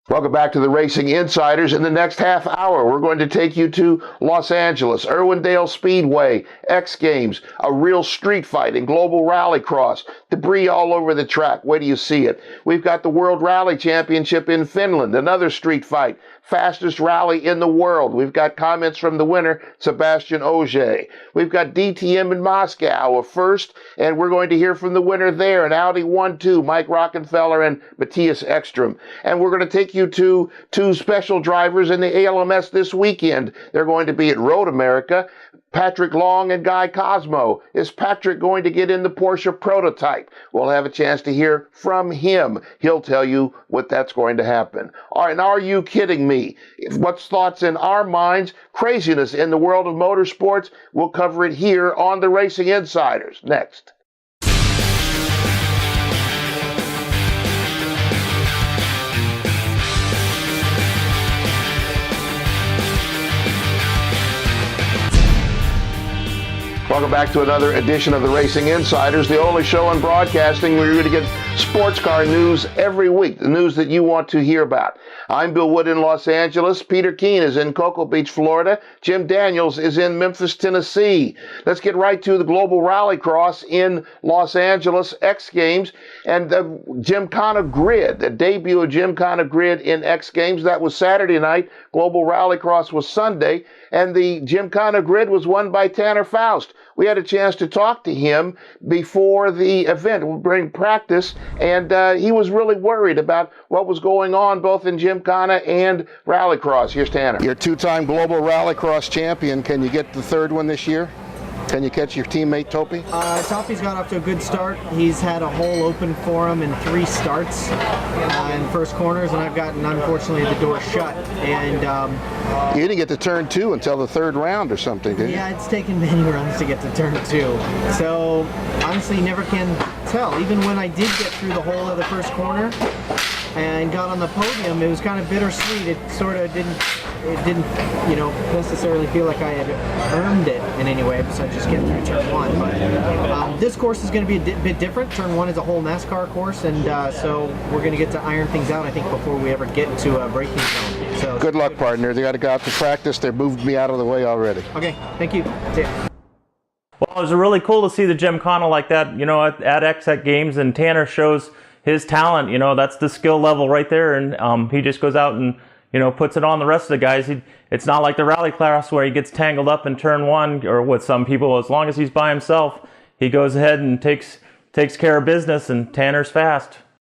Welcome back to the Racing Insiders. In the next half hour, we're going to take you to Los Angeles, Irwindale Speedway, X Games, a real street fight in global rallycross, debris all over the track. Wait till you see it. We've got the World Rally Championship in Finland, another street fight, fastest rally in the world. We've got comments from the winner, Sébastien Ogier. We've got DTM in Moscow, a first, and we're going to hear from the winner there, an Audi 1-2, Mike Rockenfeller and Matthias Ekstrom. And we're going to take you to two special drivers in the ALMS this weekend. They're going to be at Road America, Patrick Long and Guy Cosmo. Is Patrick going to get in the Porsche prototype? We'll have a chance to hear from him. He'll tell you what that's going to happen. All right, and are you kidding me? What's thoughts in our minds? Craziness in the world of motorsports? We'll cover it here on the Racing Insiders. Next. Welcome back to another edition of the Racing Insiders, the only show on broadcasting where you're going to get sports car news every week, the news that you want to hear about. I'm Bill Wood in Los Angeles. Peter Keene is in Cocoa Beach, Florida. Jim Daniels is in Memphis, Tennessee. Let's get right to the Global Rallycross in Los Angeles, X Games, and the Gymkhana Grid, the debut of Gymkhana Grid in X Games. That was Saturday night. Global Rallycross was Sunday, and the Gymkhana Grid was won by Tanner Foust. We had a chance to talk to him before the event during practice, and he was really worried about what was going on both in Gymkhana and Rallycross. Here's Tanner. You're two-time global Rallycross champion. Can you get the third one this year? Can you catch your teammate Topi? Topi's got off to a good start. He's had a hole open for him in 3 starts in first corners, and I've gotten, unfortunately, the door shut. And you didn't get to turn 2 until the third round or something, did you? Yeah, it's taken many runs to get to turn 2. So, honestly, you never can tell. Even when I did get through the whole of the first corner and got on the podium, it was kind of bittersweet. It sort of didn't, necessarily feel like I had earned it in any way, besides just getting through turn 1. But this course is going to be a bit different. Turn 1 is a whole NASCAR course, and so we're going to get to iron things out, I think, before we ever get to a braking zone. So good luck, partner. They got to go out to practice. They moved me out of the way already. Okay, thank you. See ya. Well, it was really cool to see the Gymkhana like that, at X Games, and Tanner shows his talent. That's the skill level right there, and he just goes out and puts it on the rest of the guys. It's not like the rally class where he gets tangled up in turn 1 or with some people. As long as he's by himself, he goes ahead and takes care of business, and Tanner's fast.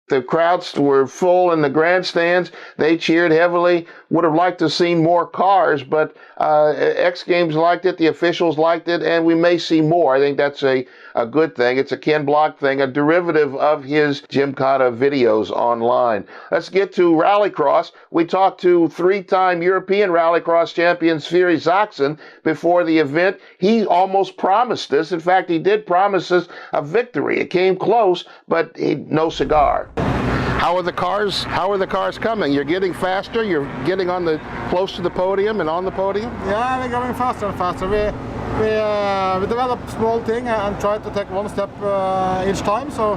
The crowds were full in the grandstands. They cheered heavily. Would have liked to have seen more cars, but X Games liked it, the officials liked it, and we may see more. I think that's a good thing. It's a Ken Block thing, a derivative of his Gymkhana videos online. Let's get to Rallycross. We talked to 3-time European Rallycross champion Sverre Isachsen before the event. He almost promised us. In fact, he did promise us a victory. It came close, but no cigar. How are the cars coming? You're getting faster. You're getting close to the podium and on the podium. Yeah, we're going faster and faster. We develop small thing and try to take one step each time. So,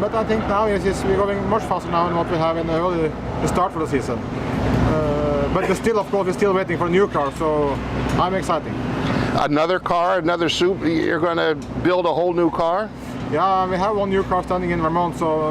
but I think now we're going much faster now than what we have in the early start for the season. But we're still waiting for a new car. So I'm excited. Another car, another soup. You're going to build a whole new car. Yeah, we have one new car standing in Vermont, so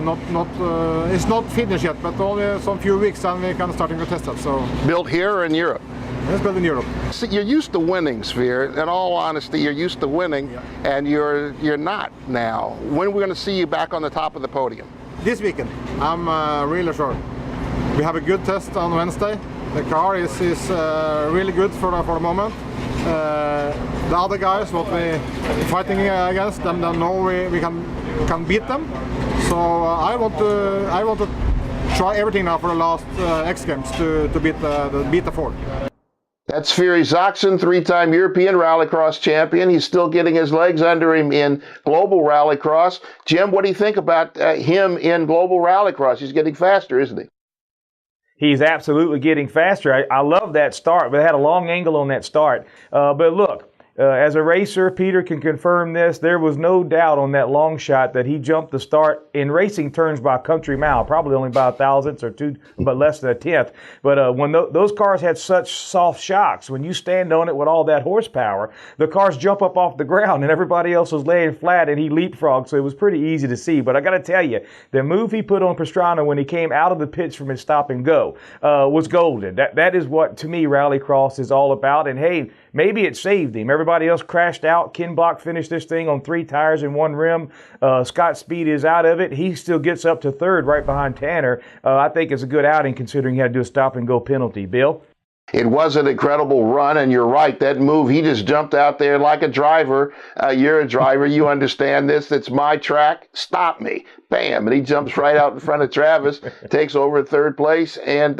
it's not finished yet, but only some few weeks and we can start to test it. So built here or in Europe? It's built in Europe. See, you're used to winning, Sverre. In all honesty, you're used to winning, yeah. And you're not now. When are we going to see you back on the top of the podium? This weekend, I'm really sure. We have a good test on Wednesday. The car is really good for the moment. The other guys, what we're fighting against, them know we can beat them. So I want to try everything now for the last X Games to beat the Ford. That's Sverre Isachsen, 3-time European Rallycross champion. He's still getting his legs under him in Global Rallycross. Jim, what do you think about him in Global Rallycross? He's getting faster, isn't he? He's absolutely getting faster. I love that start, but they had a long angle on that start. But look, As a racer, Peter can confirm this. There was no doubt on that long shot that he jumped the start in racing terms by a country mile, probably only by a thousandth or two, but less than a tenth. But when those cars had such soft shocks, when you stand on it with all that horsepower, the cars jump up off the ground and everybody else was laying flat and he leapfrogged, so it was pretty easy to see. But I got to tell you, the move he put on Pastrana when he came out of the pits from his stop and go was golden. That is what, to me, Rallycross is all about. And hey, maybe it saved him. Everybody else crashed out. Ken Block finished this thing on 3 tires and 1 rim. Scott Speed is out of it. He still gets up to 3rd right behind Tanner. I think it's a good outing considering he had to do a stop and go penalty. Bill? It was an incredible run, and you're right, that move, he just jumped out there like a driver. You're a driver, you understand this, it's my track, stop me. Bam, and he jumps right out in front of Travis, takes over 3rd place, and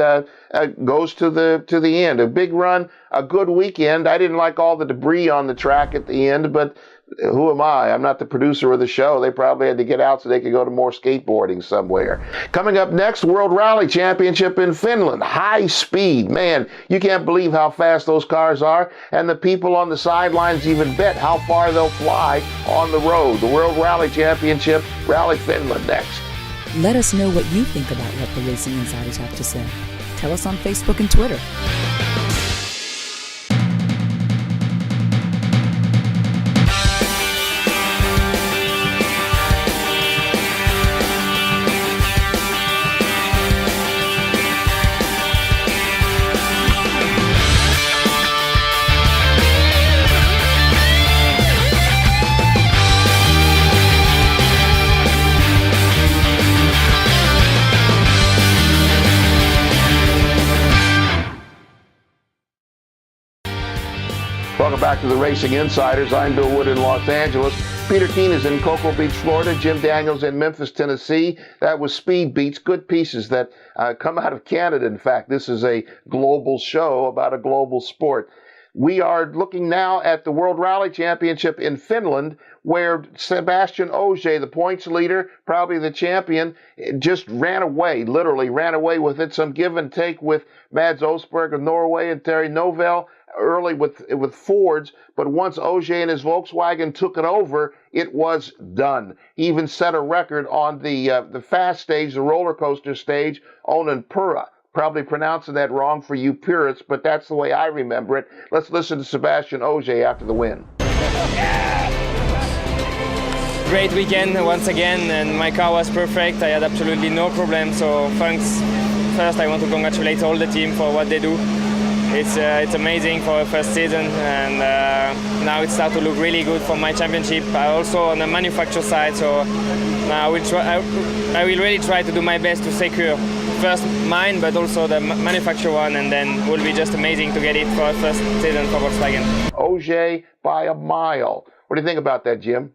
goes to the end. A big run, a good weekend. I didn't like all the debris on the track at the end, but who am I? I'm not the producer of the show. They probably had to get out so they could go to more skateboarding somewhere. Coming up next, World Rally Championship in Finland. High speed. Man, you can't believe how fast those cars are. And the people on the sidelines even bet how far they'll fly on the road. The World Rally Championship, Rally Finland next. Let us know what you think about what the Racing Insiders have to say. Tell us on Facebook and Twitter. Welcome back to the Racing Insiders. I'm Bill Wood in Los Angeles. Peter Keene is in Cocoa Beach, Florida. Jim Daniels in Memphis, Tennessee. That was Speed Beats, good pieces that come out of Canada. In fact, this is a global show about a global sport. We are looking now at the World Rally Championship in Finland, where Sébastien Ogier, the points leader, probably the champion, just ran away, literally ran away with it. Some give and take with Mads Osberg of Norway and Terry Novell early with Fords, but once Ogier and his Volkswagen took it over, it was done. He even set a record on the fast stage, the roller coaster stage, Onnenpura. Probably pronouncing that wrong for you purists, but that's the way I remember it. Let's listen to Sébastien Ogier after the win. Great weekend once again, and my car was perfect. I had absolutely no problem, so thanks. First, I want to congratulate all the team for what they do. It's amazing for a first season, and now it starts to look really good for my championship. I also on the manufacturer side, so now I will really try to do my best to secure first mine, but also the manufacturer one, and then it will be just amazing to get it for a first season for Volkswagen. Ogier by a mile. What do you think about that, Jim?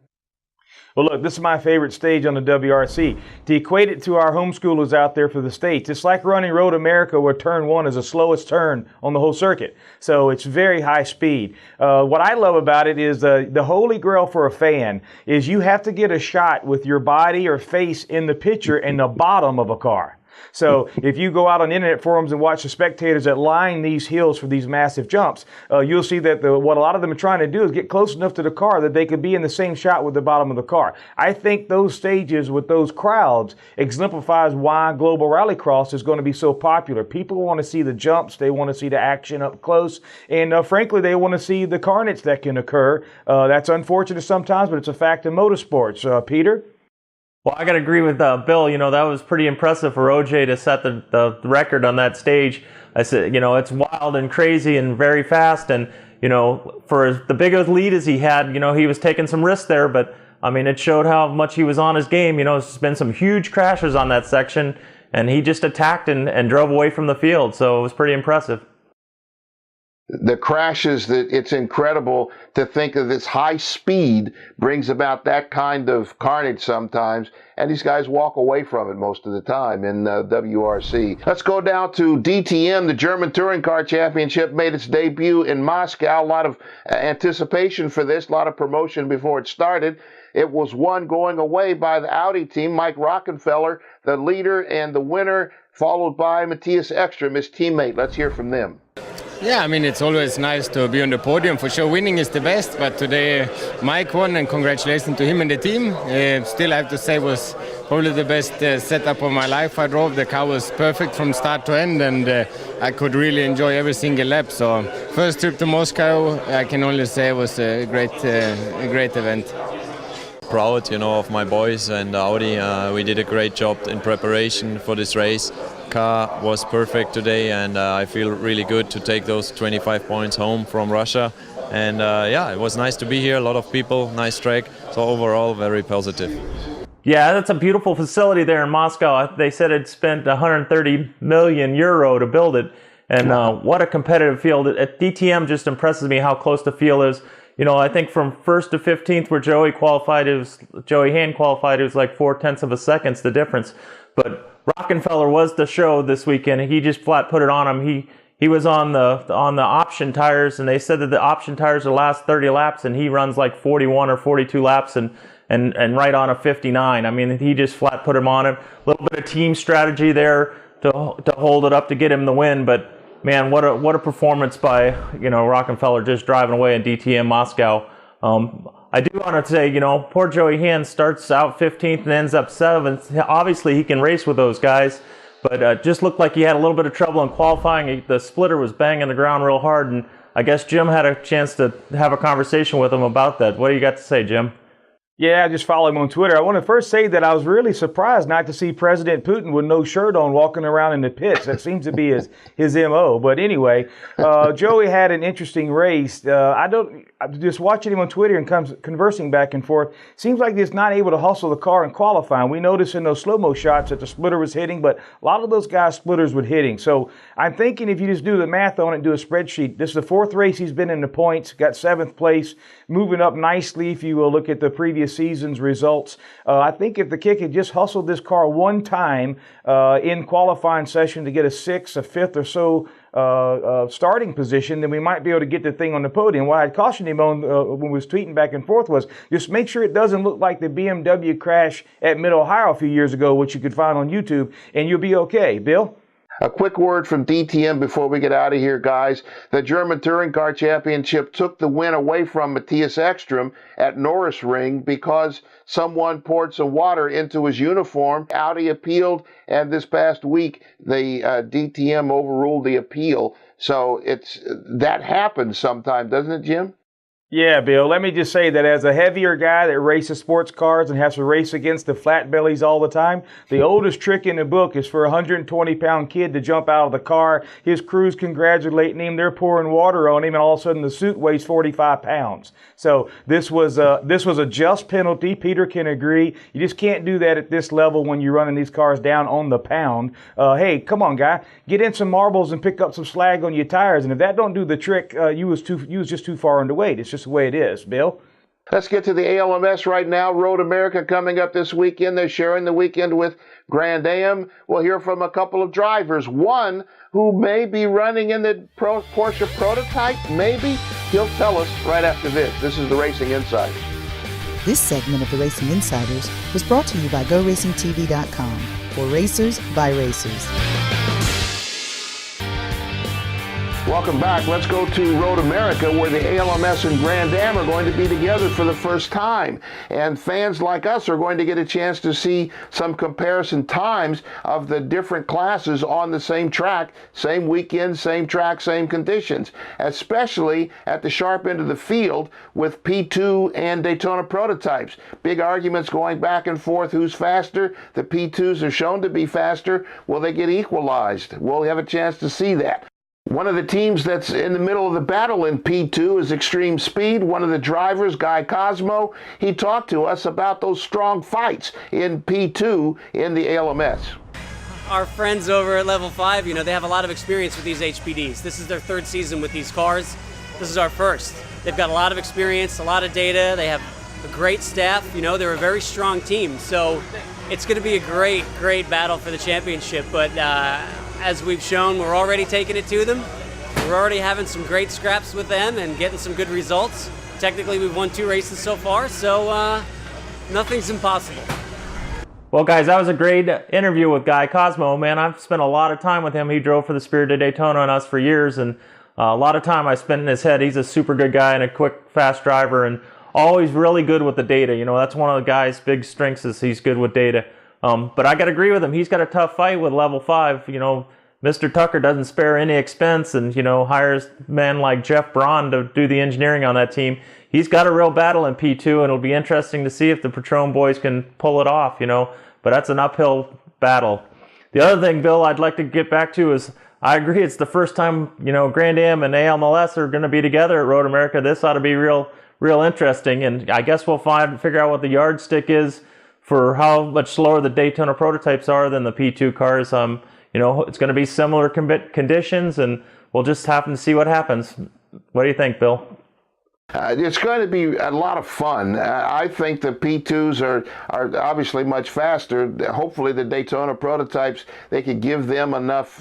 Well, look, this is my favorite stage on the WRC. To equate it to our homeschoolers out there for the States, it's like running Road America where turn 1 is the slowest turn on the whole circuit. So it's very high speed. What I love about it is the holy grail for a fan is you have to get a shot with your body or face in the picture in the bottom of a car. So if you go out on internet forums and watch the spectators that line these hills for these massive jumps, you'll see that what a lot of them are trying to do is get close enough to the car that they could be in the same shot with the bottom of the car. I think those stages with those crowds exemplifies why Global Rallycross is going to be so popular. People want to see the jumps, they want to see the action up close, and frankly, they want to see the carnage that can occur. That's unfortunate sometimes, but it's a fact in motorsports. Peter? Well, I got to agree with Bill. You know, that was pretty impressive for Ogier to set the record on that stage. I said, you know, it's wild and crazy and very fast. And, you know, for the big lead as he had, you know, he was taking some risks there. But, I mean, it showed how much he was on his game. You know, there's been some huge crashes on that section. And he just attacked and drove away from the field. So it was pretty impressive. The crashes, that it's incredible to think of this high speed brings about that kind of carnage sometimes, and these guys walk away from it most of the time in WRC. Let's go down to DTM. The German Touring Car Championship made its debut in Moscow. A lot of anticipation for this, a lot of promotion before it started. It was won going away by the Audi team, Mike Rockenfeller, the leader and the winner, followed by Matthias Ekstrom, his teammate. Let's hear from them. Yeah, I mean, it's always nice to be on the podium. For sure, winning is the best, but today Mike won, and congratulations to him and the team. Still, I have to say, was probably the best setup of my life. I drove. The car was perfect from start to end, and I could really enjoy every single lap. So, first trip to Moscow, I can only say it was a great event. Proud, of my boys and Audi. We did a great job in preparation for this race. Car was perfect today, and I feel really good to take those 25 points home from Russia. And yeah, it was nice to be here. A lot of people, nice track. So overall, very positive. Yeah, that's a beautiful facility there in Moscow. They said it spent 130 million euro to build it. And what a competitive field. At DTM just impresses me how close the field is. I think from 1st to 15th where Joey Hand qualified, it was like 0.4 of a second, the difference. But Rockefeller was the show this weekend. He just flat put it on him. He was on the option tires, and they said that the option tires are the last 30 laps, and he runs like 41 or 42 laps and right on a 59. I mean, he just flat put him on it. A little bit of team strategy there to hold it up to get him the win, but man, what a performance by Rockefeller just driving away in DTM Moscow. I do want to say, poor Joey Hand starts out 15th and ends up 7th. Obviously, he can race with those guys, but just looked like he had a little bit of trouble in qualifying. The splitter was banging the ground real hard, and I guess Jim had a chance to have a conversation with him about that. What do you got to say, Jim? Yeah, I just follow him on Twitter. I want to first say that I was really surprised not to see President Putin with no shirt on walking around in the pits. That seems to be his MO. But anyway, Joey had an interesting race. Just watching him on Twitter and conversing back and forth, seems like he's not able to hustle the car in qualifying. We noticed in those slow-mo shots that the splitter was hitting, but a lot of those guys' splitters were hitting. So I'm thinking if you just do the math on it and do a spreadsheet, this is the 4th race he's been in the points, got 7th place, moving up nicely if you will look at the previous season's results. I think if the kick had just hustled this car one time in qualifying session to get a 6th, a 5th or so starting position, then we might be able to get the thing on the podium. What I'd cautioned him on when we was tweeting back and forth was just make sure it doesn't look like the BMW crash at Mid-Ohio a few years ago, which you could find on YouTube, and you'll be okay. Bill? A quick word from DTM before we get out of here, guys. The German Touring Car Championship took the win away from Matthias Ekstrom at Norris Ring because someone poured some water into his uniform. Audi appealed, and this past week, the DTM overruled the appeal. So that happens sometimes, doesn't it, Jim? Yeah, Bill, let me just say that as a heavier guy that races sports cars and has to race against the flat bellies all the time, the oldest trick in the book is for a 120-pound kid to jump out of the car. His crew's congratulating him. They're pouring water on him, and all of a sudden the suit weighs 45 pounds. So this was a just penalty. Peter can agree. You just can't do that at this level when you're running these cars down on the pound. Hey, come on, guy. Get in some marbles and pick up some slag on your tires. And if that don't do the trick, you was just too far underweight. It's just the way it is. Bill? Let's get to the ALMS right now. Road America coming up this weekend. They're sharing the weekend with Grand Am. We'll hear from a couple of drivers. One who may be running in the Porsche prototype, maybe. He'll tell us right after this. This is the Racing Insiders. This segment of the Racing Insiders was brought to you by GoRacingTV.com. For racers, by racers. Welcome back. Let's go to Road America, where the ALMS and Grand Am are going to be together for the first time. And fans like us are going to get a chance to see some comparison times of the different classes on the same track, same weekend, same track, same conditions, especially at the sharp end of the field with P2 and Daytona prototypes. Big arguments going back and forth. Who's faster? The P2s are shown to be faster. Will they get equalized? We'll have a chance to see that. One of the teams that's in the middle of the battle in P2 is Extreme Speed. One of the drivers, Guy Cosmo, he talked to us about those strong fights in P2 in the ALMS. Our friends over at Level 5, they have a lot of experience with these HPDs. This is their 3rd season with these cars. This is our 1st. They've got a lot of experience, a lot of data. They have a great staff. They're a very strong team. So it's going to be a great, great battle for the championship. But as we've shown, we're already taking it to them. We're already having some great scraps with them and getting some good results. Technically, we've won 2 races so far, so nothing's impossible. Well, guys, that was a great interview with Guy Cosmo. Man, I've spent a lot of time with him. He drove for the Spirit of Daytona and us for years, and A lot of time I spent in his head. He's a super good guy and a quick, fast driver, and always really good with the data. You know, that's one of the guy's big strengths is he's good with data. But I got to agree with him. He's got a tough fight with level 5. You know, Mr. Tucker doesn't spare any expense and, you know, hires men like Jeff Braun to do the engineering on that team. He's got a real battle in P2, and it'll be interesting to see if the Patron boys can pull it off, you know. But that's an uphill battle. The other thing, Bill, I'd like to get back to is I agree it's the first time, you know, Grand Am and ALMLS are going to be together at Road America. This ought to be real interesting, and I guess we'll figure out what the yardstick is for how much slower the Daytona prototypes are than the P2 cars. You know, it's going to be similar conditions, and we'll just happen to see what happens. What do you think, Bill? It's going to be a lot of fun. I think the P2s are obviously much faster. Hopefully the Daytona prototypes, they could give them enough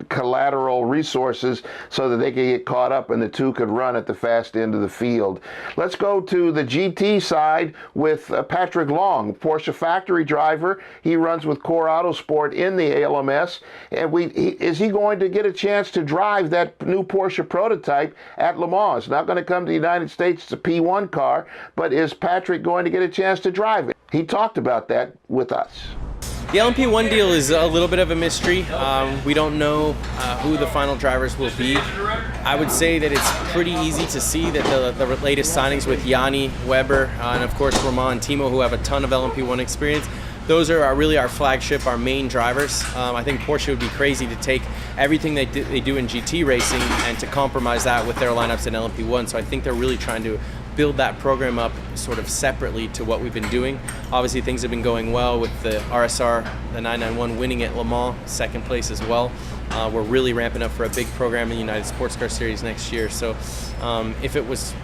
collateral resources so that they can get caught up and the two could run at the fast end of the field. Let's go to the GT side with Patrick Long, Porsche factory driver. He runs with Core Autosport in the ALMS. And is he going to get a chance to drive that new Porsche prototype at Le Mans? It's not going to come to the United States. It's a P1 car, but is Patrick going to get a chance to drive it? He talked about that with us. The LMP1 deal is a little bit of a mystery. We don't know who the final drivers will be. I would say that it's pretty easy to see that the latest signings with Yanni, Weber, and of course Romain and Timo, who have a ton of LMP1 experience, those are really our flagship, our main drivers. I think Porsche would be crazy to take everything they do in GT racing and to compromise that with their lineups in LMP1. So I think they're really trying to build that program up sort of separately to what we've been doing. Obviously things have been going well with the RSR, the 991 winning at Le Mans, second place as well. We're really ramping up for a big program in the United Sports Car Series next year. So if it was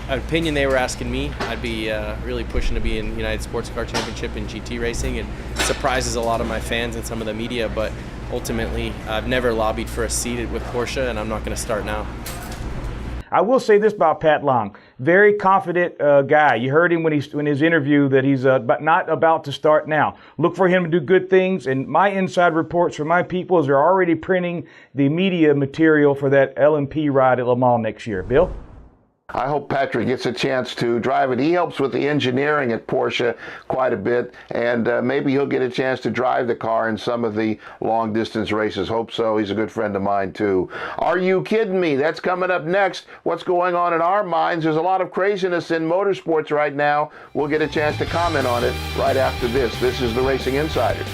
an opinion they were asking me, I'd be really pushing to be in United Sports Car Championship in GT racing. It surprises a lot of my fans and some of the media, but ultimately I've never lobbied for a seat with Porsche, and I'm not going to start now. I will say this about Pat Long. Very confident guy. You heard him in his interview that he's not about to start now. Look for him to do good things. And my inside reports from my people is they're already printing the media material for that LMP ride at Le Mans next year. Bill? I hope Patrick gets a chance to drive it. He helps with the engineering at Porsche quite a bit, and maybe he'll get a chance to drive the car in some of the long-distance races. Hope so. He's a good friend of mine, too. Are you kidding me? That's coming up next. What's going on in our minds? There's a lot of craziness in motorsports right now. We'll get a chance to comment on it right after this. This is the Racing Insiders.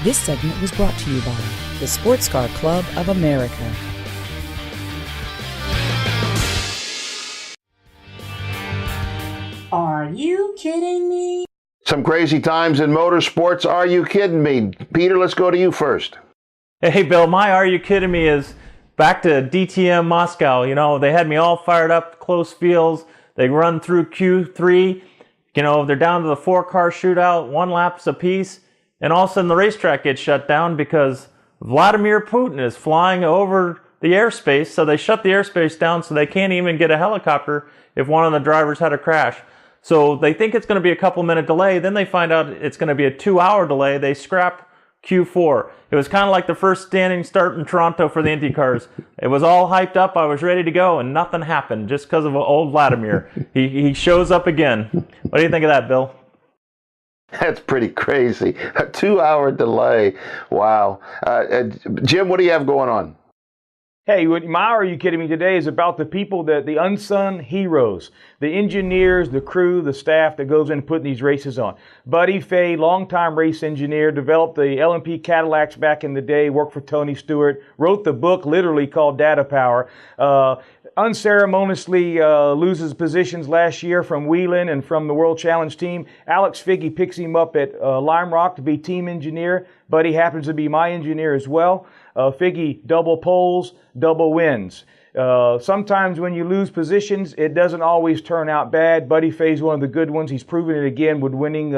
This segment was brought to you by the Sports Car Club of America. Are you kidding me? Some crazy times in motorsports. Are you kidding me? Peter, let's go to you first. Hey, Bill, my Are You Kidding Me is back to DTM Moscow. You know, they had me all fired up, close fields. They run through Q3. You know, they're down to the 4-car shootout, 1 laps apiece. And all of a sudden the racetrack gets shut down because Vladimir Putin is flying over the airspace. So they shut the airspace down so they can't even get a helicopter if one of the drivers had a crash. So they think it's going to be a couple-minute delay. Then they find out it's going to be a 2-hour delay. They scrap Q4. It was kind of like the first standing start in Toronto for the Indy cars. It was all hyped up. I was ready to go, and nothing happened just because of old Vladimir. He shows up again. What do you think of that, Bill? That's pretty crazy. A 2-hour delay. Wow. Jim, what do you have going on? Hey, my Are You Kidding Me today is about the people, the unsung heroes, the engineers, the crew, the staff that goes in putting these races on. Buddy Fay, longtime race engineer, developed the LMP Cadillacs back in the day, worked for Tony Stewart, wrote the book literally called Data Power. Unceremoniously loses positions last year from Wheelan and from the World Challenge team. Alex Figge picks him up at Lime Rock to be team engineer. Buddy happens to be my engineer as well. Figge double poles, double wins. Sometimes when you lose positions, it doesn't always turn out bad. Buddy Fay's one of the good ones. He's proven it again with winning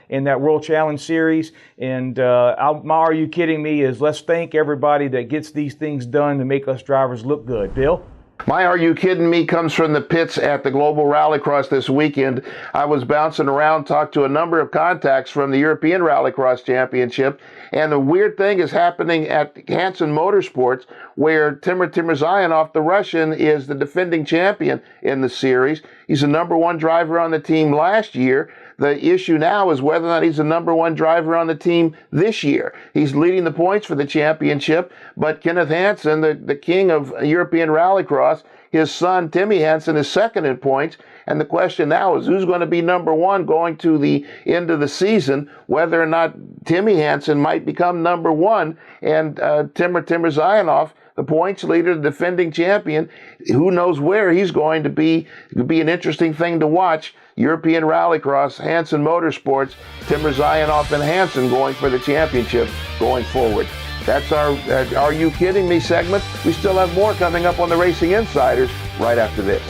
in that World Challenge Series. And my Are You Kidding Me is let's thank everybody that gets these things done to make us drivers look good. Bill? My Are You Kidding Me comes from the pits at the Global Rallycross this weekend. I was bouncing around, talked to a number of contacts from the European Rallycross Championship, and the weird thing is happening at Hansen Motorsports, where Timur Timurzayanov, the Russian, is the defending champion in the series. He's the number one driver on the team last year. The issue now is whether or not he's the number one driver on the team this year. He's leading the points for the championship, but Kenneth Hansen, the king of European Rallycross, his son Timmy Hansen is second in points. And the question now is who's going to be number one going to the end of the season, whether or not Timmy Hansen might become number one and Timur Timurzayanov, the points leader, the defending champion, who knows where he's going to be. It could be an interesting thing to watch. European Rallycross, Hansen Motorsports, Timurzayanov and Hansen going for the championship going forward. That's our Are You Kidding Me segment. We still have more coming up on the Racing Insiders right after this.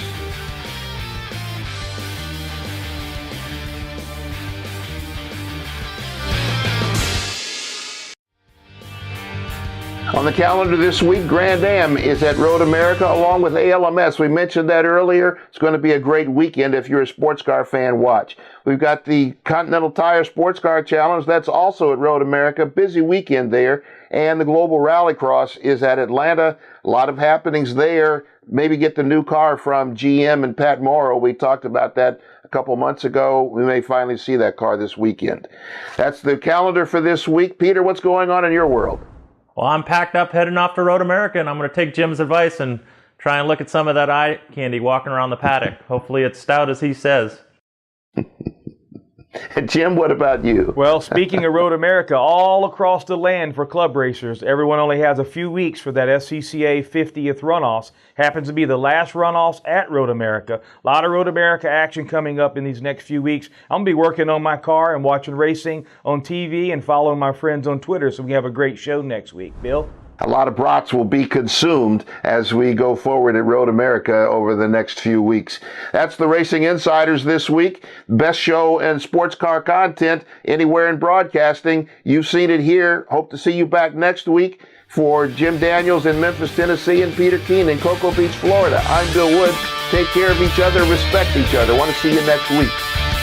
On the calendar this week, Grand Am is at Road America along with ALMS. We mentioned that earlier. It's going to be a great weekend if you're a sports car fan. Watch. We've got the Continental Tire Sports Car Challenge. That's also at Road America. Busy weekend there. And the Global Rallycross is at Atlanta. A lot of happenings there. Maybe get the new car from GM and Pat Morrow. We talked about that a couple months ago. We may finally see that car this weekend. That's the calendar for this week. Peter, what's going on in your world? Well, I'm packed up heading off to Road America, and I'm going to take Jim's advice and try and look at some of that eye candy walking around the paddock. Hopefully it's stout as he says. Jim, what about you? Well, speaking of Road America, all across the land for club racers, everyone only has a few weeks for that SCCA 50th runoffs. Happens to be the last runoffs at Road America. A lot of Road America action coming up in these next few weeks. I'm going to be working on my car and watching racing on TV and following my friends on Twitter, so we have a great show next week. Bill? A lot of brats will be consumed as we go forward at Road America over the next few weeks. That's the Racing Insiders this week. Best show and sports car content anywhere in broadcasting. You've seen it here. Hope to see you back next week. For Jim Daniels in Memphis, Tennessee, and Peter Keene in Cocoa Beach, Florida, I'm Bill Wood. Take care of each other, respect each other. Want to see you next week.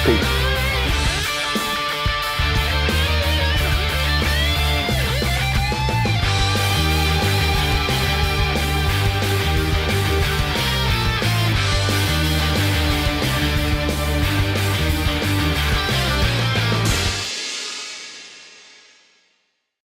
Peace.